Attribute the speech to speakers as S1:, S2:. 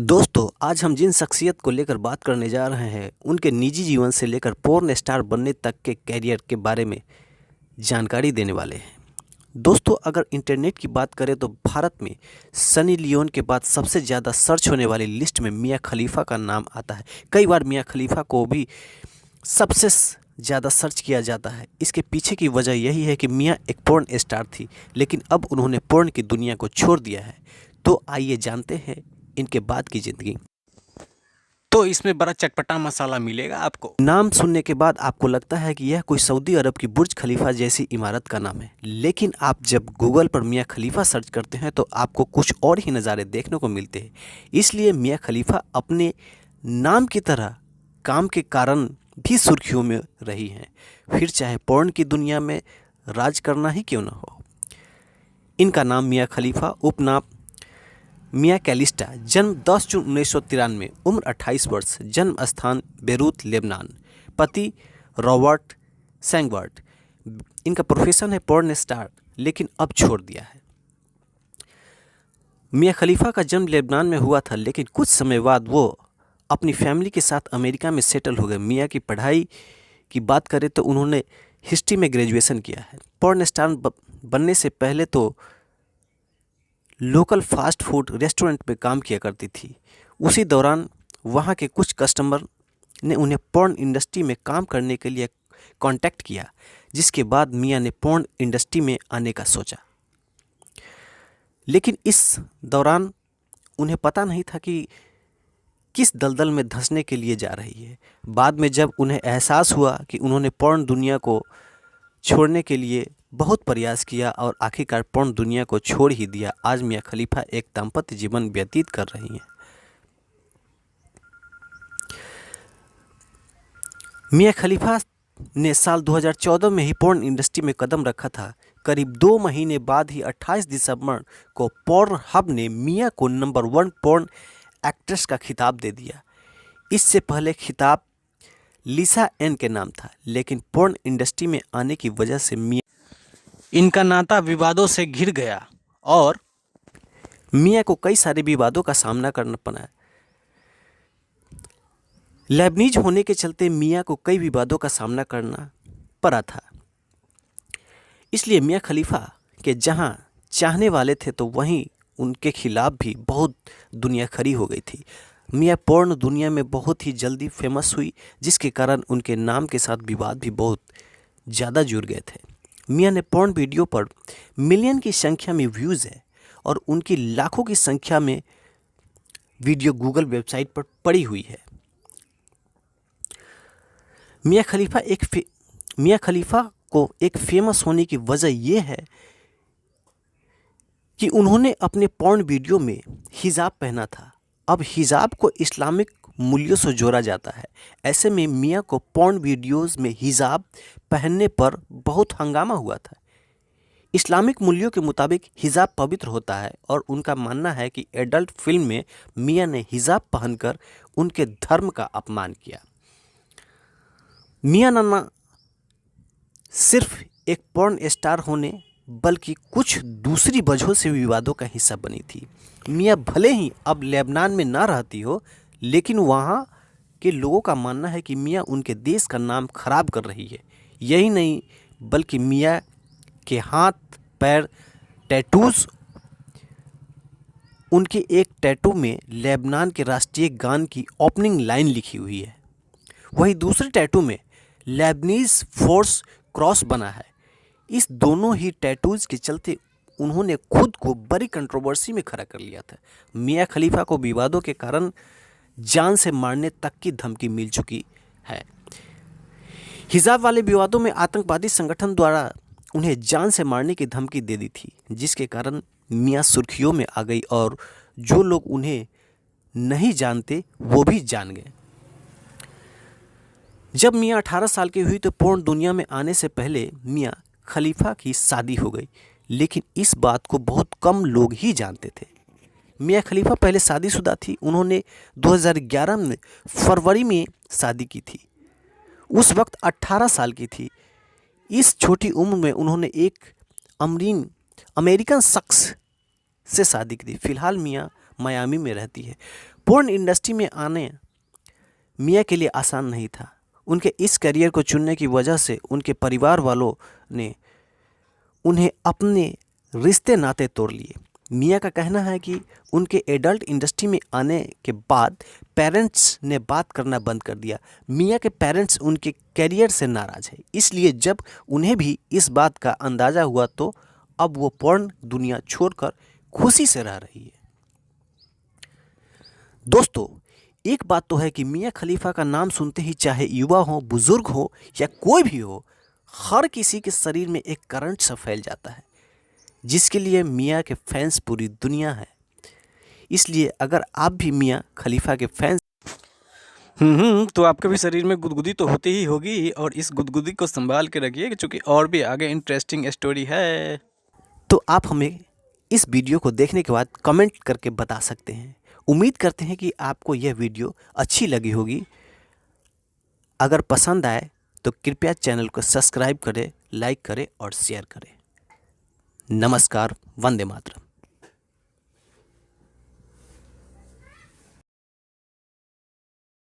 S1: दोस्तों, आज हम जिन शख्सियत को लेकर बात करने जा रहे हैं, उनके निजी जीवन से लेकर पोर्न स्टार बनने तक के कैरियर के बारे में जानकारी देने वाले हैं। दोस्तों, अगर इंटरनेट की बात करें तो भारत में सनी लियोन के बाद सबसे ज़्यादा सर्च होने वाली लिस्ट में मियां खलीफा का नाम आता है। कई बार मियां खलीफा को भी सबसे ज़्यादा सर्च किया जाता है। इसके पीछे की वजह यही है कि मियां एक पोर्न स्टार थी, लेकिन अब उन्होंने पोर्न की दुनिया को छोड़ दिया है। तो आइए जानते हैं इनके बाद की ज़िंदगी।
S2: तो इसमें बड़ा चटपटा मसाला मिलेगा आपको।
S1: नाम सुनने के बाद आपको लगता है कि यह कोई सऊदी अरब की बुर्ज खलीफा जैसी इमारत का नाम है, लेकिन आप जब गूगल पर मियां खलीफा सर्च करते हैं तो आपको कुछ और ही नज़ारे देखने को मिलते हैं। इसलिए मियां खलीफा अपने नाम की तरह काम के कारण भी सुर्खियों में रही हैं, फिर चाहे पोर्न की दुनिया में राज करना ही क्यों ना हो। इनका नाम मियां खलीफा, उपनाम मियां कैलिस्टा, जन्म 10 जून 1993, उम्र 28 वर्ष, जन्म स्थान बेरूत लेबनान, पति रॉबर्ट सैंगवर्ट। इनका प्रोफेशन है पोर्न स्टार, लेकिन अब छोड़ दिया है। मियां खलीफा का जन्म लेबनान में हुआ था, लेकिन कुछ समय बाद वो अपनी फैमिली के साथ अमेरिका में सेटल हो गए। मियां की पढ़ाई की बात करें तो उन्होंने हिस्ट्री में ग्रेजुएशन किया है। पोर्न स्टार बनने से पहले तो लोकल फास्ट फूड रेस्टोरेंट में काम किया करती थी। उसी दौरान वहाँ के कुछ कस्टमर ने उन्हें पोर्न इंडस्ट्री में काम करने के लिए कांटेक्ट किया, जिसके बाद मियां ने पोर्न इंडस्ट्री में आने का सोचा। लेकिन इस दौरान उन्हें पता नहीं था कि किस दलदल में धंसने के लिए जा रही है। बाद में जब उन्हें एहसास हुआ कि उन्होंने पोर्न दुनिया को छोड़ने के लिए बहुत प्रयास किया और आखिरकार पोर्न दुनिया को छोड़ ही दिया। आज मियां खलीफा एक दाम्पत्य जीवन व्यतीत कर रही हैं। मियां खलीफा ने साल 2014 में ही पोर्न इंडस्ट्री में कदम रखा था। करीब 2 महीने बाद ही 28 दिसंबर को पोर्नहब ने मियां को नंबर 1 पोर्न एक्ट्रेस का खिताब दे दिया। इससे पहले खिताब लिसा एन के नाम था, लेकिन पोर्न इंडस्ट्री में आने की वजह से
S2: इनका नाता विवादों से घिर गया और
S1: मियां को कई सारे विवादों का सामना करना पड़ा। लेबनीज होने के चलते मियां को कई विवादों का सामना करना पड़ा था। इसलिए मियां खलीफा के जहां चाहने वाले थे तो वहीं उनके खिलाफ भी बहुत दुनिया खड़ी हो गई थी। मियां पोर्न दुनिया में बहुत ही जल्दी फेमस हुई, जिसके कारण उनके नाम के साथ विवाद भी बहुत ज़्यादा जुड़ गए थे। मियां ने पोर्न वीडियो पर मिलियन की संख्या में व्यूज़ है और उनकी लाखों की संख्या में वीडियो गूगल वेबसाइट पर पड़ी हुई है। मियां खलीफा को एक फेमस होने की वजह यह है कि उन्होंने अपने पोर्न वीडियो में हिजाब पहना था। अब हिजाब को इस्लामिक मूल्यों से जोड़ा जाता है। ऐसे में मियां को पोर्न वीडियोस में हिजाब पहनने पर बहुत हंगामा हुआ था। इस्लामिक मूल्यों के मुताबिक हिजाब पवित्र होता है और उनका मानना है कि एडल्ट फिल्म में मियां ने हिजाब पहनकर उनके धर्म का अपमान किया। मियां न सिर्फ एक पोर्न स्टार होने बल्कि कुछ दूसरी वजहों से विवादों का हिस्सा बनी थी। मियां भले ही अब लेबनान में ना रहती हो, लेकिन वहाँ के लोगों का मानना है कि मियां उनके देश का नाम खराब कर रही है। यही नहीं, बल्कि मियां के हाथ पैर टैटूज, उनके एक टैटू में लेबनान के राष्ट्रीय गान की ओपनिंग लाइन लिखी हुई है। वहीं दूसरे टैटू में लेबनीज फोर्स क्रॉस बना है। इस दोनों ही टैटूज के चलते उन्होंने खुद को बड़ी कंट्रोवर्सी में खड़ा कर लिया था। मियां खलीफा को विवादों के कारण जान से मारने तक की धमकी मिल चुकी है। हिजाब वाले विवादों में आतंकवादी संगठन द्वारा उन्हें जान से मारने की धमकी दे दी थी, जिसके कारण मियां सुर्खियों में आ गई और जो लोग उन्हें नहीं जानते वो भी जान गए। जब मियां 18 साल की हुई तो पोर्न दुनिया में आने से पहले मियां खलीफा की शादी हो गई, लेकिन इस बात को बहुत कम लोग ही जानते थे। मियां खलीफा पहले शादीशुदा थी। उन्होंने 2011 में फरवरी में शादी की थी। उस वक्त 18 साल की थी। इस छोटी उम्र में उन्होंने एक अमेरिकन शख्स से शादी की थी। फिलहाल मियां मियामी में रहती है। पोर्न इंडस्ट्री में आने मियाँ के लिए आसान नहीं था। उनके इस करियर को चुनने की वजह से उनके परिवार वालों ने उन्हें अपने रिश्ते नाते तोड़ लिए। मियाँ का कहना है कि उनके एडल्ट इंडस्ट्री में आने के बाद पेरेंट्स ने बात करना बंद कर दिया। मियाँ के पेरेंट्स उनके करियर से नाराज़ हैं, इसलिए जब उन्हें भी इस बात का अंदाज़ा हुआ तो अब वो पोर्न दुनिया छोड़कर खुशी से रह रही है। दोस्तों, एक बात तो है कि मियाँ खलीफा का नाम सुनते ही चाहे युवा हो, बुजुर्ग हो या कोई भी हो, हर किसी के शरीर में एक करंट सा फैल जाता है, जिसके लिए मियाँ के फैंस पूरी दुनिया है। इसलिए अगर आप भी मियाँ खलीफा के फैंस
S2: तो आपके भी शरीर में गुदगुदी तो होती ही होगी, और इस गुदगुदी को संभाल के रखिए क्योंकि और भी आगे इंटरेस्टिंग स्टोरी है।
S1: तो आप हमें इस वीडियो को देखने के बाद कमेंट करके बता सकते हैं। उम्मीद करते हैं कि आपको यह वीडियो अच्छी लगी होगी। अगर पसंद आए तो कृपया चैनल को सब्सक्राइब करें, लाइक करें और शेयर करें। नमस्कार, वंदे मातरम।